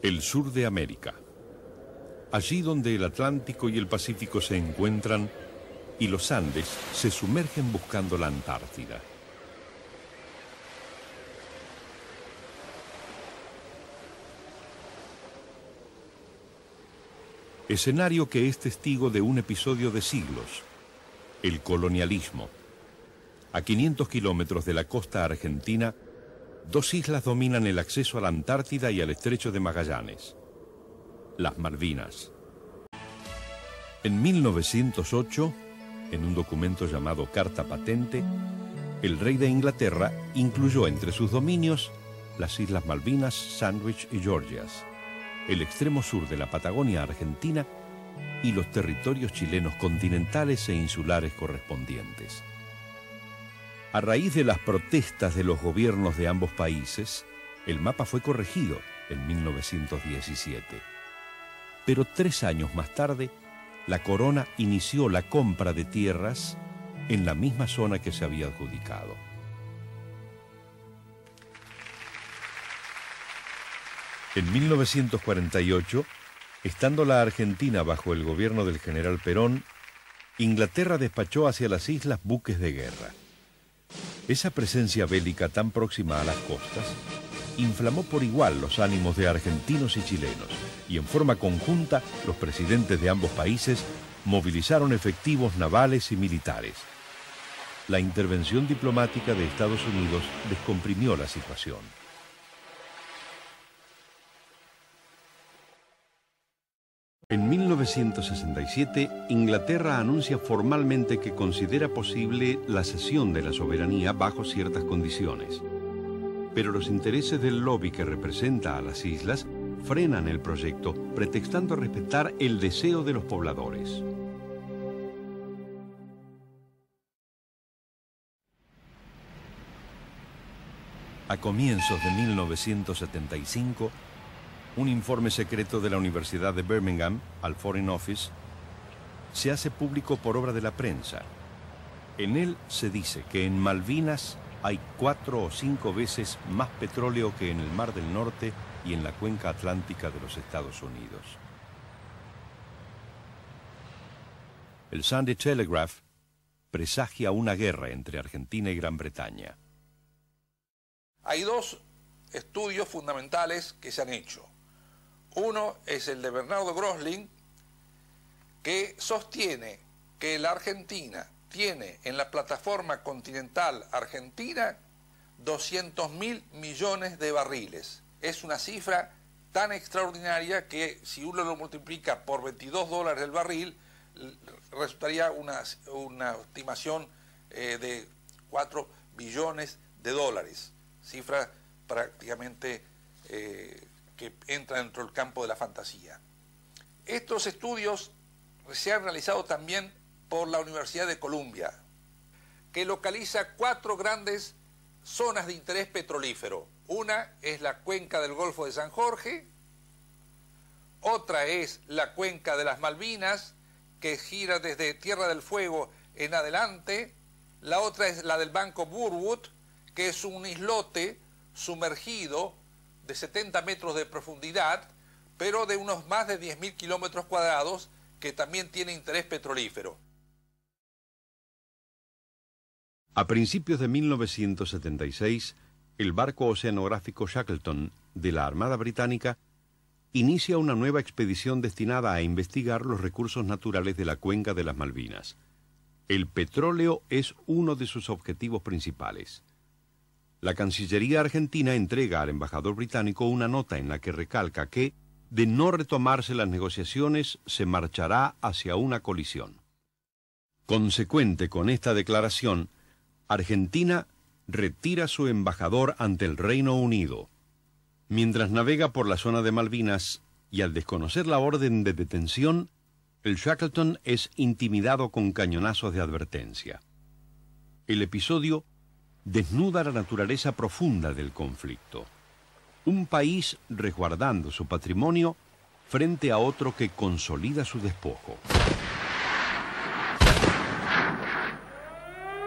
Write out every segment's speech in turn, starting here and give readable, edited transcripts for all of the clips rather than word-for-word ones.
El sur de América. Allí donde el Atlántico y el Pacífico se encuentran y los Andes se sumergen buscando la Antártida. Escenario que es testigo de un episodio de siglos, el colonialismo. A 500 kilómetros de la costa argentina, dos islas dominan el acceso a la Antártida y al estrecho de Magallanes, las Malvinas. En 1908, en un documento llamado Carta Patente, el rey de Inglaterra incluyó entre sus dominios las Islas Malvinas, Sandwich y Georgias, el extremo sur de la Patagonia argentina y los territorios chilenos continentales e insulares correspondientes. A raíz de las protestas de los gobiernos de ambos países, el mapa fue corregido en 1917. Pero 3 años más tarde, la corona inició la compra de tierras en la misma zona que se había adjudicado. En 1948, estando la Argentina bajo el gobierno del general Perón, Inglaterra despachó hacia las islas buques de guerra. Esa presencia bélica tan próxima a las costas inflamó por igual los ánimos de argentinos y chilenos, y en forma conjunta los presidentes de ambos países movilizaron efectivos navales y militares. La intervención diplomática de Estados Unidos descomprimió la situación. En 1967, Inglaterra anuncia formalmente que considera posible la cesión de la soberanía bajo ciertas condiciones. Pero los intereses del lobby que representa a las islas frenan el proyecto, pretextando respetar el deseo de los pobladores. A comienzos de 1975, un informe secreto de la Universidad de Birmingham al Foreign Office se hace público por obra de la prensa. En él se dice que en Malvinas hay 4 o 5 veces más petróleo que en el Mar del Norte y en la cuenca atlántica de los Estados Unidos. El Sunday Telegraph presagia una guerra entre Argentina y Gran Bretaña. Hay 2 estudios fundamentales que se han hecho. Uno es el de Bernardo Grosling, que sostiene que la Argentina tiene en la plataforma continental argentina 200.000 millones de barriles. Es una cifra tan extraordinaria que si uno lo multiplica por $22 el barril, resultaría una estimación de 4 billones de dólares. Cifra prácticamente que entra dentro del campo de la fantasía. Estos estudios se han realizado también por la Universidad de Columbia, que localiza 4 grandes zonas de interés petrolífero. Una es la cuenca del Golfo de San Jorge, otra es la cuenca de las Malvinas, que gira desde Tierra del Fuego en adelante, la otra es la del Banco Burwood, que es un islote sumergido de 70 metros de profundidad, pero de unos más de 10.000 kilómetros cuadrados, que también tiene interés petrolífero. A principios de 1976, el barco oceanográfico Shackleton de la Armada Británica inicia una nueva expedición destinada a investigar los recursos naturales de la cuenca de las Malvinas. El petróleo es uno de sus objetivos principales. La Cancillería argentina entrega al embajador británico una nota en la que recalca que, de no retomarse las negociaciones, se marchará hacia una colisión. Consecuente con esta declaración, Argentina retira su embajador ante el Reino Unido. Mientras navega por la zona de Malvinas y al desconocer la orden de detención, el Shackleton es intimidado con cañonazos de advertencia. El episodio desnuda la naturaleza profunda del conflicto. Un país resguardando su patrimonio frente a otro que consolida su despojo.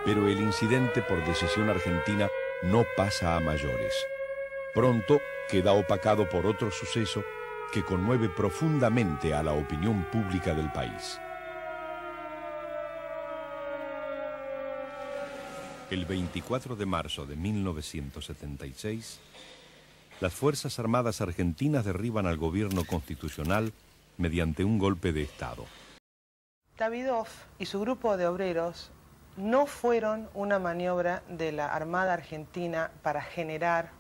Pero el incidente por decisión argentina no pasa a mayores. Pronto queda opacado por otro suceso que conmueve profundamente a la opinión pública del país. El 24 de marzo de 1976, las Fuerzas Armadas argentinas derriban al gobierno constitucional mediante un golpe de Estado. Davidov y su grupo de obreros no fueron una maniobra de la Armada Argentina para generar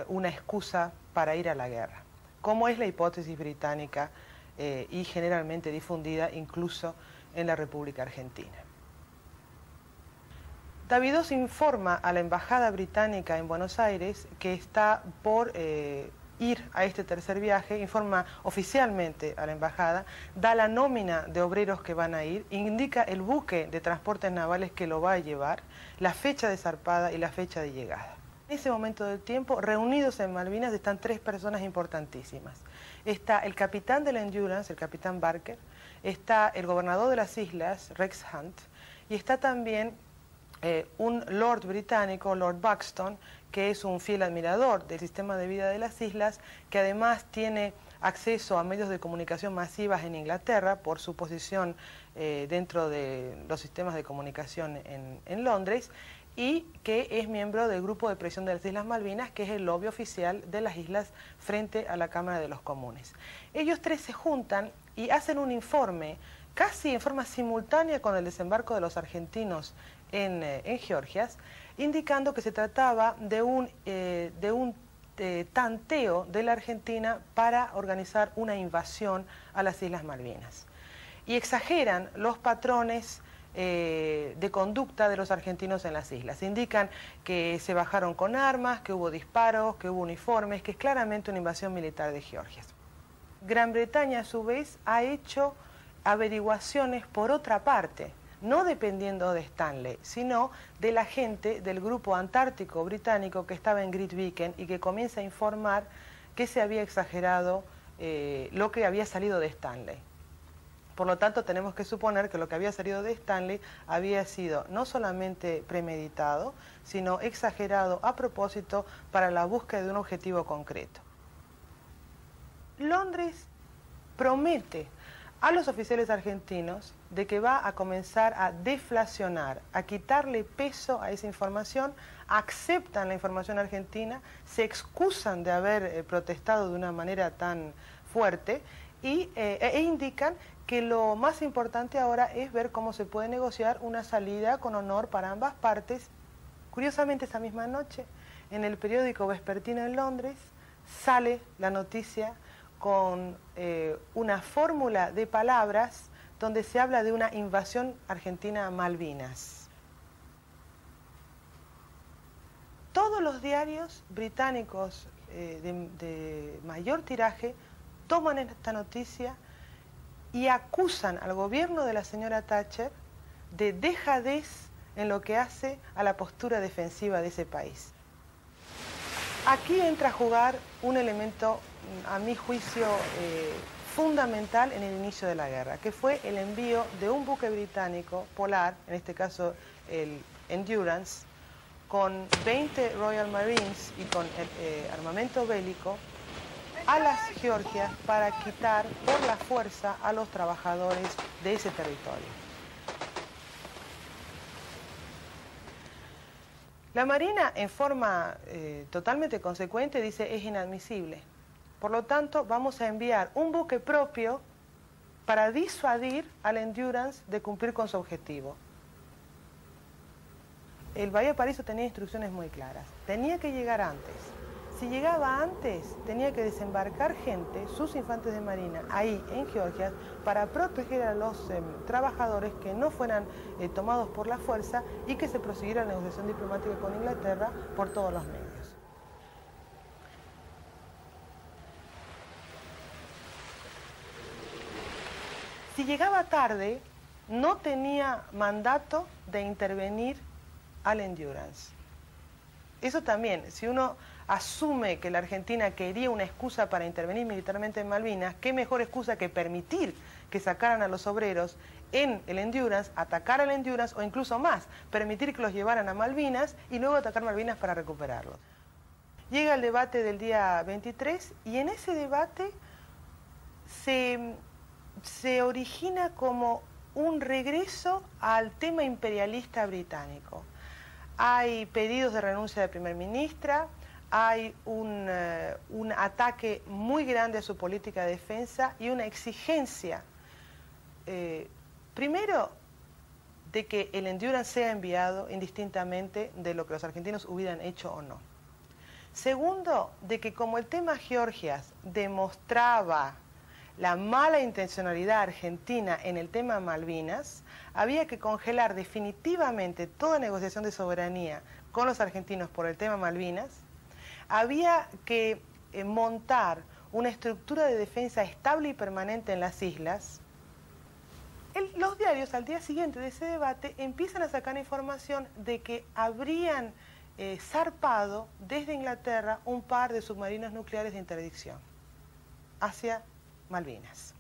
una excusa para ir a la guerra, como es la hipótesis británica y generalmente difundida incluso en la República Argentina. Davidov informa a la Embajada Británica en Buenos Aires que está por ir a este tercer viaje, informa oficialmente a la Embajada, da la nómina de obreros que van a ir, indica el buque de transportes navales que lo va a llevar, la fecha de zarpada y la fecha de llegada. En ese momento del tiempo, reunidos en Malvinas, están tres personas importantísimas. Está el capitán de la Endurance, el capitán Barker, está el gobernador de las islas, Rex Hunt, y está también un lord británico, Lord Buxton, que es un fiel admirador del sistema de vida de las islas, que además tiene acceso a medios de comunicación masivas en Inglaterra por su posición dentro de los sistemas de comunicación en Londres, y que es miembro del Grupo de Presión de las Islas Malvinas, que es el lobby oficial de las islas frente a la Cámara de los Comunes. Ellos tres se juntan y hacen un informe casi en forma simultánea con el desembarco de los argentinos en Georgias, indicando que se trataba de un tanteo de la Argentina para organizar una invasión a las Islas Malvinas. Y exageran los patrones de conducta de los argentinos en las islas. Indican que se bajaron con armas, que hubo disparos, que hubo uniformes, que es claramente una invasión militar de Georgia. Gran Bretaña, a su vez, ha hecho averiguaciones por otra parte, no dependiendo de Stanley, sino de la gente del grupo antártico británico que estaba en Grytviken y que comienza a informar que se había exagerado lo que había salido de Stanley. Por lo tanto, tenemos que suponer que lo que había salido de Stanley había sido no solamente premeditado, sino exagerado a propósito para la búsqueda de un objetivo concreto. Londres promete a los oficiales argentinos de que va a comenzar a deflacionar, a quitarle peso a esa información, aceptan la información argentina, se excusan de haber protestado de una manera tan fuerte e indican que lo más importante ahora es ver cómo se puede negociar una salida con honor para ambas partes. Curiosamente, esa misma noche, en el periódico vespertino en Londres, sale la noticia con una fórmula de palabras donde se habla de una invasión argentina a Malvinas. Todos los diarios británicos de mayor tiraje toman esta noticia y acusan al gobierno de la señora Thatcher de dejadez en lo que hace a la postura defensiva de ese país. Aquí entra a jugar un elemento, a mi juicio, fundamental en el inicio de la guerra, que fue el envío de un buque británico polar, en este caso el Endurance, con 20 Royal Marines y con armamento bélico, a las Georgias para quitar por la fuerza a los trabajadores de ese territorio. La Marina, en forma totalmente consecuente, dice es inadmisible. Por lo tanto, vamos a enviar un buque propio para disuadir al Endurance de cumplir con su objetivo. El Bahía Paraíso tenía instrucciones muy claras. Tenía que llegar antes. Si llegaba antes, tenía que desembarcar gente, sus infantes de marina, ahí en Georgia, para proteger a los trabajadores que no fueran tomados por la fuerza y que se prosiguiera la negociación diplomática con Inglaterra por todos los medios. Si llegaba tarde, no tenía mandato de intervenir al Endurance. Eso también, si uno asume que la Argentina quería una excusa para intervenir militarmente en Malvinas, qué mejor excusa que permitir que sacaran a los obreros en el Endurance, atacar al Endurance o incluso más, permitir que los llevaran a Malvinas y luego atacar Malvinas para recuperarlos. Llega el debate del día 23 y en ese debate se origina como un regreso al tema imperialista británico. Hay pedidos de renuncia de primer ministra, hay un ataque muy grande a su política de defensa y una exigencia, primero, de que el Endurance sea enviado indistintamente de lo que los argentinos hubieran hecho o no. Segundo, de que como el tema Georgias demostraba la mala intencionalidad argentina en el tema Malvinas, había que congelar definitivamente toda negociación de soberanía con los argentinos por el tema Malvinas, había que montar una estructura de defensa estable y permanente en las islas. Los diarios al día siguiente de ese debate empiezan a sacar información de que habrían zarpado desde Inglaterra un par de submarinos nucleares de interdicción hacia Malvinas.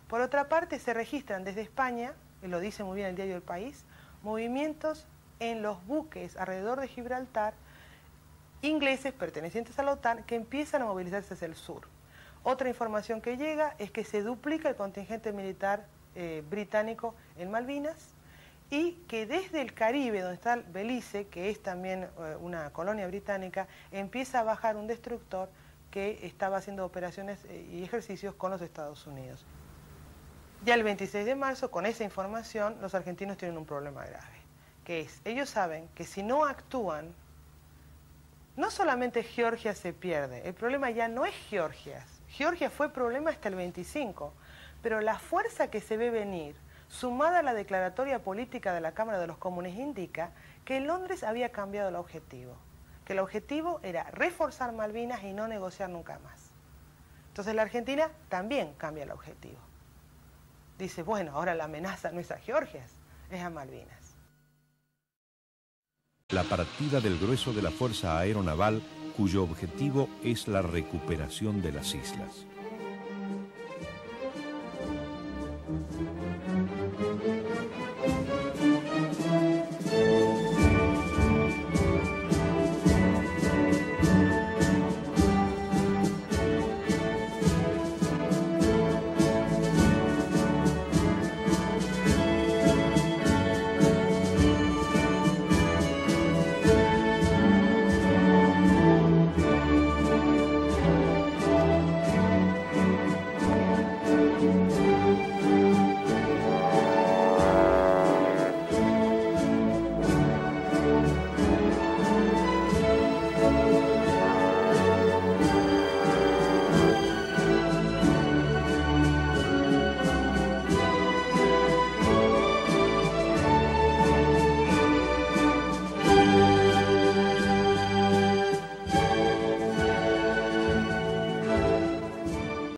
Por otra parte, se registran desde España, y lo dice muy bien el diario El País, movimientos en los buques alrededor de Gibraltar, ingleses pertenecientes a la OTAN, que empiezan a movilizarse hacia el sur. Otra información que llega es que se duplica el contingente militar británico en Malvinas y que desde el Caribe, donde está Belice, que es también una colonia británica, empieza a bajar un destructor que estaba haciendo operaciones y ejercicios con los Estados Unidos. Ya el 26 de marzo, con esa información, los argentinos tienen un problema grave, que es, ellos saben que si no actúan, no solamente Georgia se pierde, el problema ya no es Georgia. Georgia fue problema hasta el 25, pero la fuerza que se ve venir, sumada a la declaratoria política de la Cámara de los Comunes, indica que Londres había cambiado el objetivo, que el objetivo era reforzar Malvinas y no negociar nunca más. Entonces la Argentina también cambia el objetivo. Dice, bueno, ahora la amenaza no es a Georgia, es a Malvinas. La partida del grueso de la Fuerza Aeronaval, cuyo objetivo es la recuperación de las islas.